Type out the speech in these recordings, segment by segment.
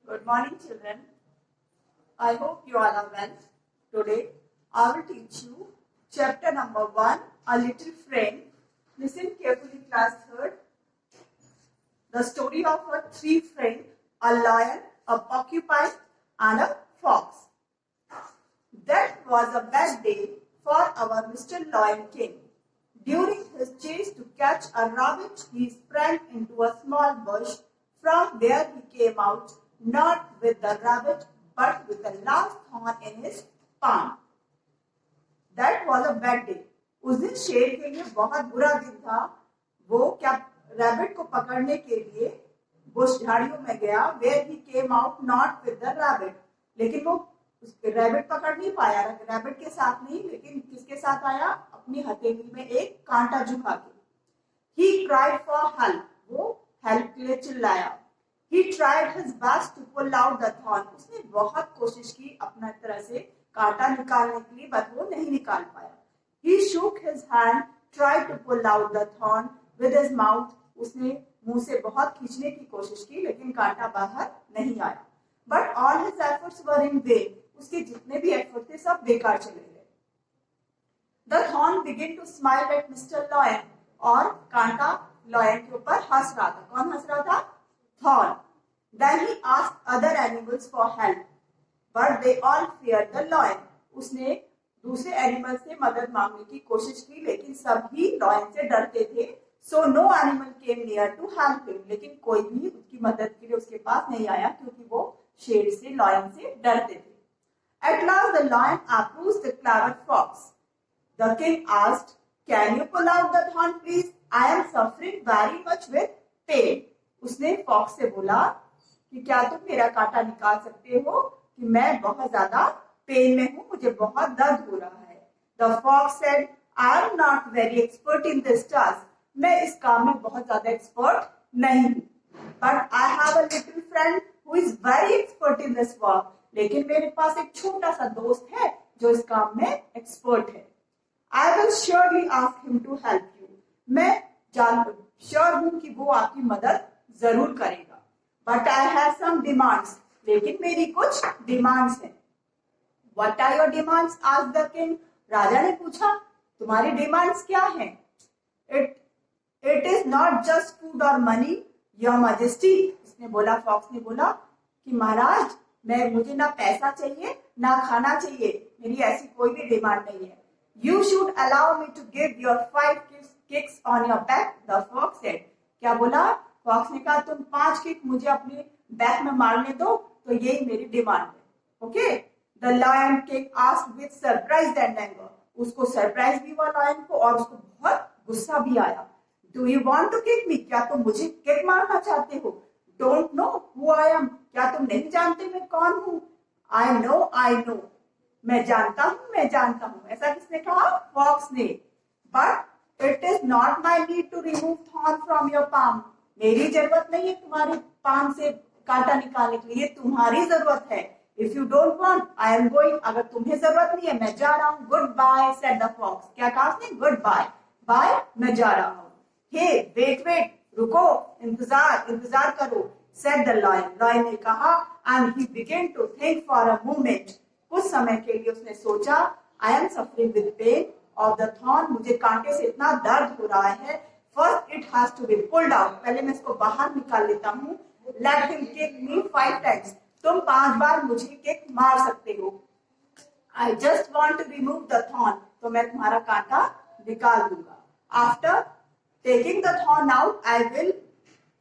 Good morning, children. I hope you all are well. Today, I will teach you chapter number 1, A Little Friend. Listen carefully, class 3rd. The story of a three friends, a lion, a porcupine, and a fox. That was a bad day for our Mr. Lion King. During his chase to catch a rabbit, he sprang into a small bush. From there he came out, not with the rabbit, but with the last thorn in his palm. That was a bad day. उस दिन शेर के लिए बहुत बुरा दिन था. वो क्या रैबिट को पकड़ने के लिए बुश झाड़ियों में गया. Where he came out not with the rabbit. लेकिन वो रैबिट पकड़ नहीं पाया. रैबिट के साथ नहीं, लेकिन किसके साथ आया? अपनी हथेली में एक कांटा झुका के. He cried for help. वो हेल्प के लिए चिल्लाया. He tried his best to pull out the thorn. उसने बहुत कोशिश की अपना तरह से कांटा निकालने के लिए, बट वो नहीं निकाल पाया. He shook his hand, tried to pull out the thorn with his mouth. उसने मुंह से बहुत खींचने की कोशिश की, लेकिन कांटा बाहर नहीं आया. But all his efforts were in vain. उसके जितने भी एफर्ट थे सब बेकार चले गए. The thorn began to smile at Mr. Lion. और कांटा लॉयन के ऊपर हंस रहा था. कौन हंस रहा था? Thorn. Then he asked other animals for help, but they all feared the lion. उसने दूसरे एनिमल से मदद मांगने की कोशिश की, लेकिन सभी लॉयन से डरते थे. So no animal came near to help him. लेकिन कोई भी उसकी मदद के लिए उसके पास नहीं आया, क्योंकि वो शेर से, लॉयन से डरते थे. At last the lion approached the clever fox. The king asked, "Can you pull out the thorn, please? I am suffering very much with pain." उसने फॉक्स से बोला कि क्या तुम मेरा कांटा निकाल सकते हो, कि मैं बहुत ज्यादा पेन में हूं, मुझे बहुत दर्द हो रहा है. The fox said, "I am not very expert in this task." मैं इस काम में बहुत ज्यादा एक्सपर्ट नहीं हूं. But I have a little friend who is very expert in this work. लेकिन मेरे पास एक छोटा सा दोस्त है जो इस काम में एक्सपर्ट है. I will surely ask him to help you. मैं श्योर हूं कि वो आपकी मदद जरूर करेगा. But I have some demands. लेकिन मेरी कुछ डिमांड्स हैं. What are your demands? asked the king. राजा ने पूछा, तुम्हारी डिमांड्स क्या हैं? It is not just food or money, your majesty. उसने बोला, फॉक्स ने बोला कि महाराज, मुझे ना पैसा चाहिए ना खाना चाहिए, मेरी ऐसी कोई भी डिमांड नहीं है. You should allow me to give your 5 kicks on your back, the fox said. क्या बोला? फॉक्स ने कहा, तुम 5 किक मुझे अपने बैक में मारने दो, तो यही मेरी डिमांड है. Okay. The lion king asked with surprise and anger. उसको सरप्राइज भी हुआ लायन को, और उसको बहुत गुस्सा भी आया. Do you want to kick me? क्या तुम मुझे किक मारना चाहते हो? Don't know who I am. क्या तुम नहीं जानते मैं कौन हूँ? I know. मैं जानता हूँ. ऐसा किसने कहा? फॉक्स ने. But it is not my need to remove thorn from your palm. मेरी जरूरत नहीं है तुम्हारी पाम से कांटा निकालने के लिए, तुम्हारी जरूरत है. If you don't want, I am going. अगर तुम्हें जरूरत नहीं है, मैं जा रहा हूँ. Goodbye, said the fox. क्या कहा उसने? Goodbye. Bye, मैं जा रहा हूँ. Hey, wait, रुको, इंतजार करो, said the lion. Lion ने कहा, and he began to think for a moment. कुछ समय के लिए उसने सोचा, I am suffering with pain of the thorn. मुझे कांटे से इतना दर्द हो रहा है. First it has to be pulled out. पहले मैं इसको बाहर निकाल लेता हूँ. Let him kick me 5 times. तुम 5 बार मुझे किक मार सकते हो. I just want to remove the thorn. तो मैं तुम्हारा कांटा निकाल दूंगा. After taking the thorn out, I will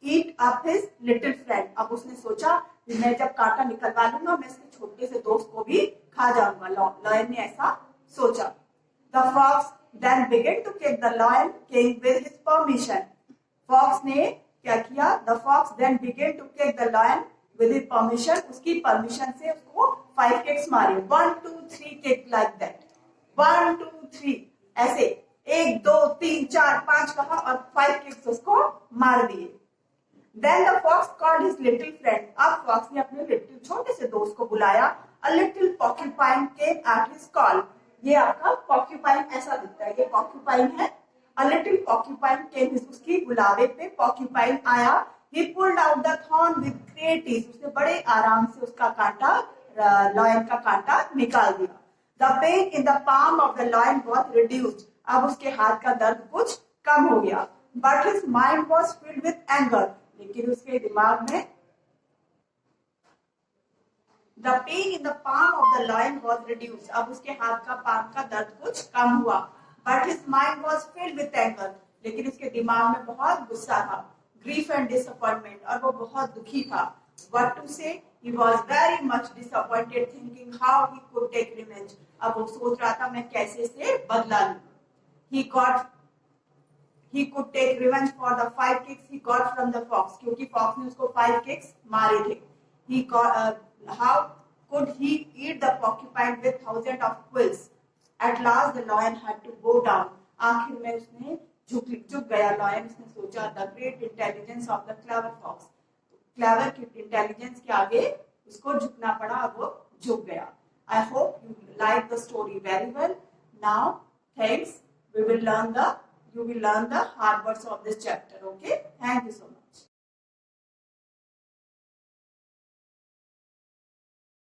eat up his little friend. अब उसने सोचा कि मैं जब कांटा निकलवा लूंगा, मैं इसके छोटे से दोस्त को भी खा जाऊंगा. लॉयन ने ऐसा सोचा. The fox then began to kick the lion king with his permission. Fox ने क्या किया? The fox then began to kick the lion with his permission. उसकी परमिशन से उसको 5 kicks मारे. 1 2 3 kick like that. 1 2 3 ऐसे 1 2 3 4 5 कहा, और 5 kicks उसको मार दिए. Then the fox called his little friend. अब fox ने अपने little छोटे से दोस्त को बुलाया. A little porcupine came at his call. ये आपका porcupine ऐसा दिखता है, ये porcupine है. A little porcupine came, उसकी बुलावे पे porcupine आया. He pulled out the thorn with great ease. उसने बड़े आराम से उसका कांटा, lion का कांटा निकाल दिया. The pain in the palm of the lion was reduced. अब उसके हाथ का दर्द कुछ कम हो गया. But his mind was filled with anger. लेकिन उसके दिमाग में The pain in the palm of the lion was reduced. अब उसके हाथ का पाम का दर्द कुछ कम हुआ. But his mind was filled with anger. लेकिन उसके दिमाग में बहुत गुस्सा था. Grief and disappointment. और वो बहुत दुखी था. What to say? He was very much disappointed, thinking how he could take revenge. अब वो सोच रहा था मैं कैसे इसे बदला लूं. He could take revenge for the 5 kicks he got from the fox. क्योंकि fox ने उसको 5 kicks मारे थे. How could he eat the porcupine with thousands of quills? At last the lion had to go down. आखिर में उसने झुक गया lion. उसने सोचा the great intelligence of the clever fox. Clever की intelligence के आगे उसको झुकना पड़ा. अब वो झुक गया. I hope you like the story very well. Now, thanks. You will learn the hard words of this chapter. Okay. Thank you so much.